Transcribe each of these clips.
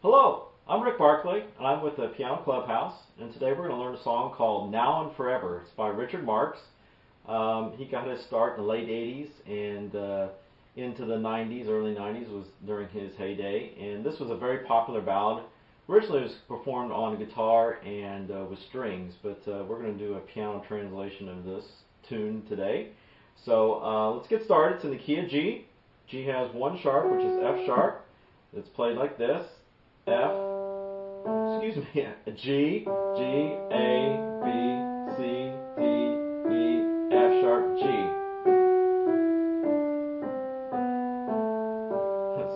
Hello, I'm Rick Barclay, and I'm with the Piano Clubhouse, and today we're going to learn a song called Now and Forever. It's by Richard Marx. He got his start in the late 80s and into the 90s, early 90s was during his heyday, and this was a very popular ballad. Originally it was performed on guitar and with strings, but we're going to do a piano translation of this tune today. So let's get started. It's in the key of G. G has one sharp, which is F sharp. It's played like this. F, excuse me, G, A, B, C, D, E, F sharp, G.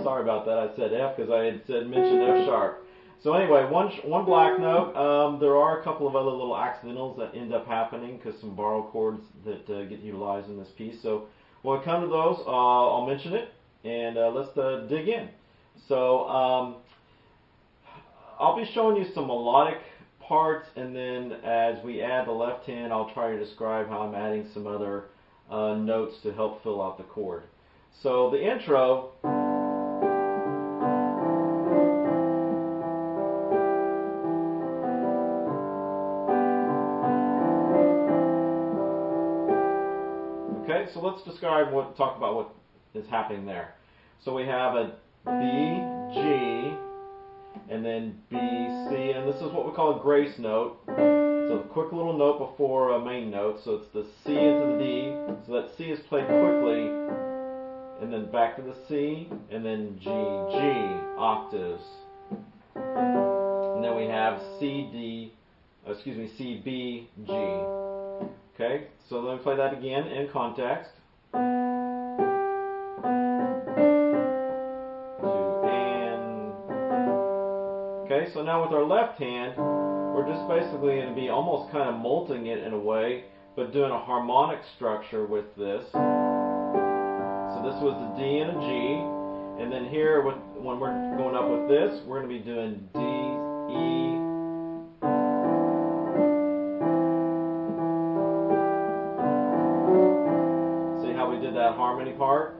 Sorry about that, I said F because I had mentioned F sharp. So anyway, one black note. There are a couple of other little accidentals that end up happening because some borrowed chords that get utilized in this piece. So when we come to those, I'll mention it, and let's dig in. So I'll be showing you some melodic parts, and then as we add the left hand, I'll try to describe how I'm adding some other notes to help fill out the chord. So the intro. Okay, so let's talk about what is happening there. So we have a B, G, and then B, C, and this is what we call a grace note. So a quick little note before a main note. So it's the C into the D. So that C is played quickly, and then back to the C, and then G, G, octaves. And then we have C, B, G. Okay, so let me play that again in context. Okay, so now with our left hand, we're just basically going to be almost kind of molting it in a way, but doing a harmonic structure with this. So this was a D and a G, and then here, when we're going up with this, we're going to be doing D, E, see how we did that harmony part?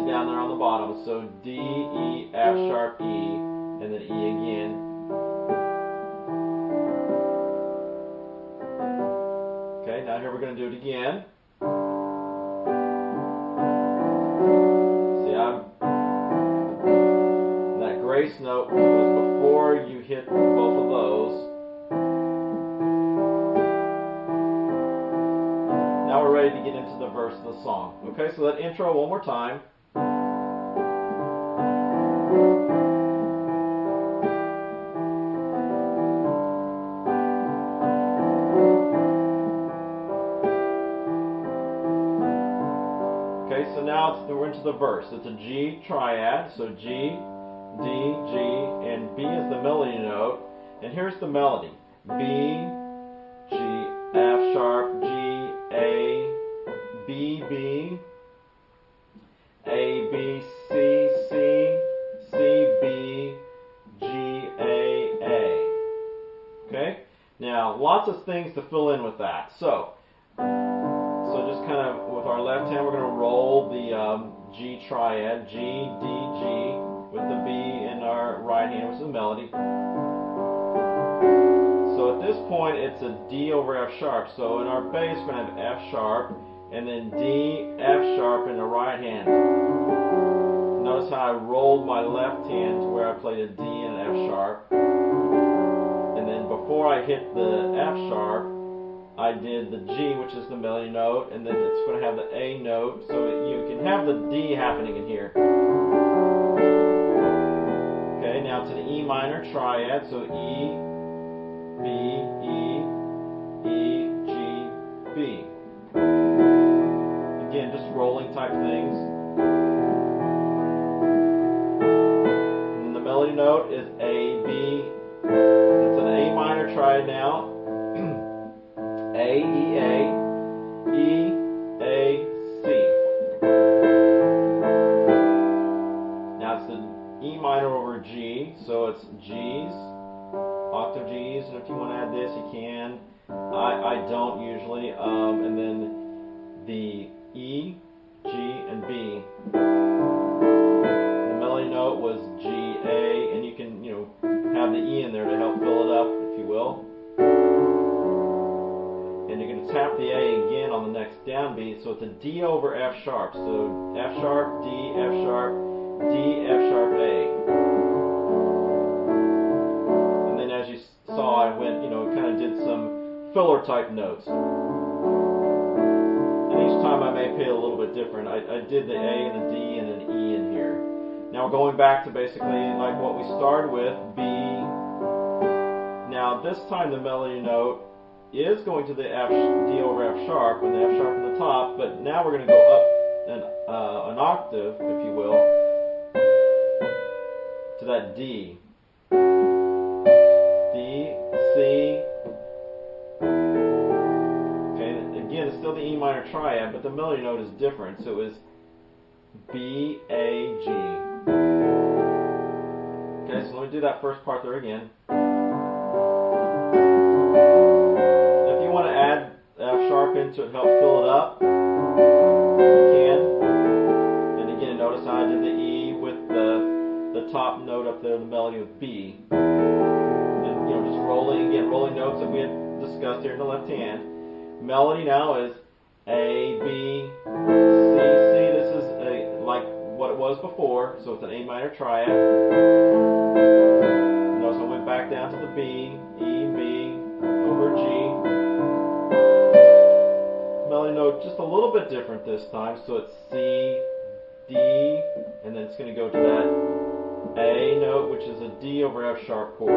Down there on the bottom, so D, E, F sharp, E, and then E again. Okay, now here we're going to do it again. See, that grace note was before you hit both of those. Now we're ready to get into the verse of the song. Okay, so that intro one more time. Okay, so now we're into the verse. It's a G triad, so G, D, G, and B is the melody note. And here's the melody. B, G, F sharp, G, A, B, B, A, B, C, C, C, B, G, A. Okay? Now, lots of things to fill in with that. So just kind of with our left hand, we're going to roll the G triad, G, D, G, with the B in our right hand, which is the melody. So at this point, it's a D over F sharp. So in our bass, we're going to have F sharp, and then D, F sharp in the right hand. Notice how I rolled my left hand to where I played a D and an F sharp. And then before I hit the F sharp, I did the G, which is the melody note, and then it's going to have the A note, so you can have the D happening in here. Okay, now to the E minor triad, so E, B, E, E, G, B. Again, just rolling type things. And then the melody note is A, B. It's an A minor triad now. A, E, A, E, A, C. Now it's the E minor over G, so it's G's, octave G's, and if you want to add this, you can. I don't usually. And then the E, G, and B. have the E in there to help fill it up, if you will. And you're going to tap the A again on the next downbeat, so it's a D over F sharp. So F sharp, D, F sharp, D, F sharp, A. And then as you saw, I went, kind of did some filler type notes. And each time I may play a little bit different. I did the A and a D and an E in here. Now we're going back to basically like what we started with, B. Now this time the melody note is going to the F, D over F sharp, and the F sharp on the top, but now we're going to go up an octave, if you will, to that D. D, C. Okay, again, it's still the E minor triad, but the melody note is different, so it was B, A, G. Okay, so let me do that first part there again. If you want to add F sharp into it, help fill it up, you can. And again, notice how I did the E with the top note up there, the melody with B. And just rolling notes that we had discussed here in the left hand. Melody now is A, B, C, C. This is like what it was before, so it's an A minor triad. Notice I went back down to the B, E, B, over G. Melody note just a little bit different this time, so it's C, D, and then it's going to go to that A note, which is a D over F sharp chord.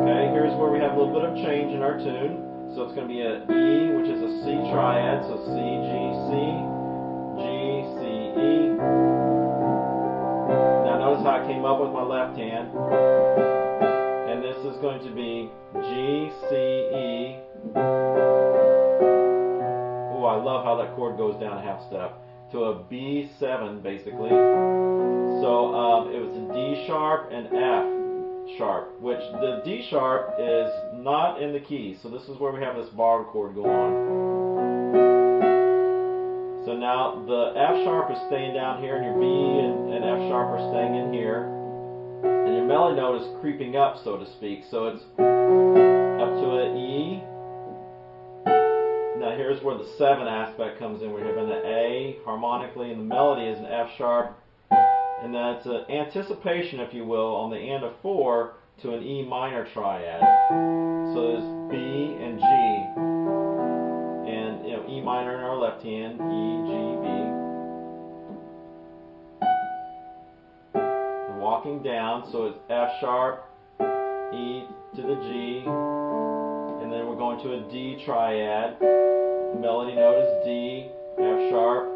Okay, here's where we have a little bit of change in our tune. So it's going to be a E, which is a C triad, so C, G, C, G, C, E. Now notice how I came up with my left hand. And this is going to be G, C, E. Oh, I love how that chord goes down a half step to a B7 basically. So it was a D sharp and F sharp, which the D sharp is not in the key. So this is where we have this bar chord go on. So now the F sharp is staying down here, and your B and F sharp are staying in here. And your melody note is creeping up, so to speak. So it's up to an E. Now here's where the 7 aspect comes in. We're having an A harmonically, and the melody is an F sharp. And that's an anticipation, if you will, on the and of 4 to an E minor triad. So there's B and G. And E minor in our left hand, E, G, B. Walking down, so it's F sharp, E to the G, and then we're going to a D triad. The melody note is D, F sharp,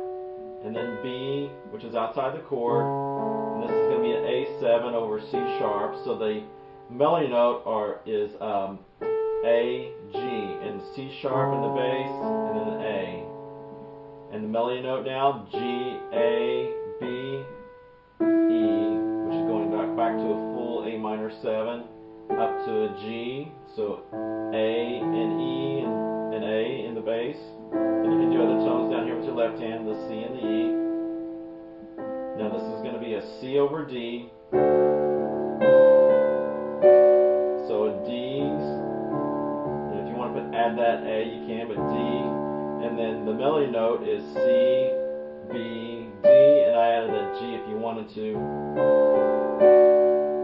and then B, which is outside the chord, and this is going to be an A7 over C sharp. So the melody note is A, G, and C sharp in the bass, and then an A. And the melody note now, G, A, B, E, which is going back to a full A minor 7, up to a G, so A and E and A in the bass. And you can do other tones down here with your left hand, the C and the E. Now this is going to be a C over D. So a D's, and if you want to add that A, you can, but D. And then the melody note is C, B, D, and I added a G if you wanted to.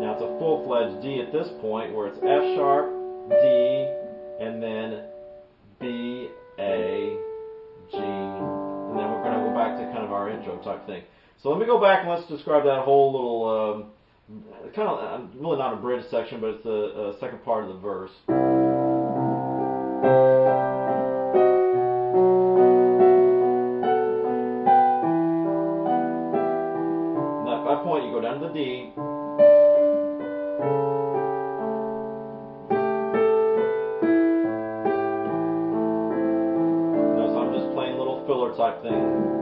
Now it's a full-fledged D at this point, where it's F sharp, D, and then B, A, G. And then we're going to go back to kind of our intro type thing. So let me go back and let's describe that whole little, kind of, really not a bridge section, but it's the second part of the verse. At that point, you go down to the D. Notice I'm just playing little filler type thing.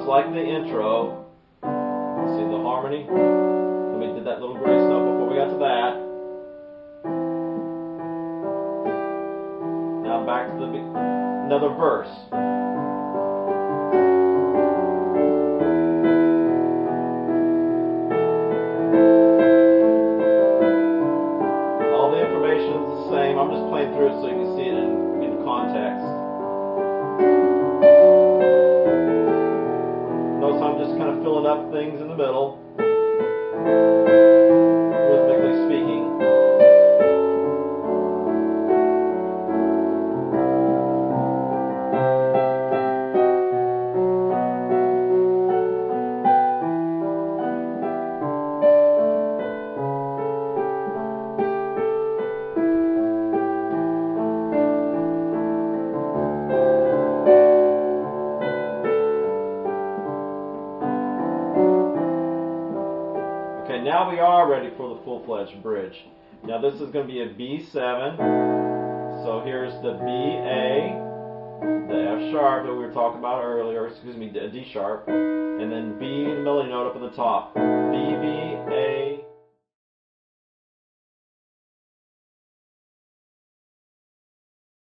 Like the intro, see the harmony? Let me do that little grace note before we got to that. Now back to another verse. All the information is the same. I'm just playing through it so you can see it in context. Notice I'm just kind of filling up things in the middle, rhythmically speaking. Okay, now we are ready for the full-fledged bridge. Now this is going to be a B7. So here's the B, A, the F sharp that we were talking about earlier, excuse me, D sharp, and then B, the melody note up at the top. B, B, A,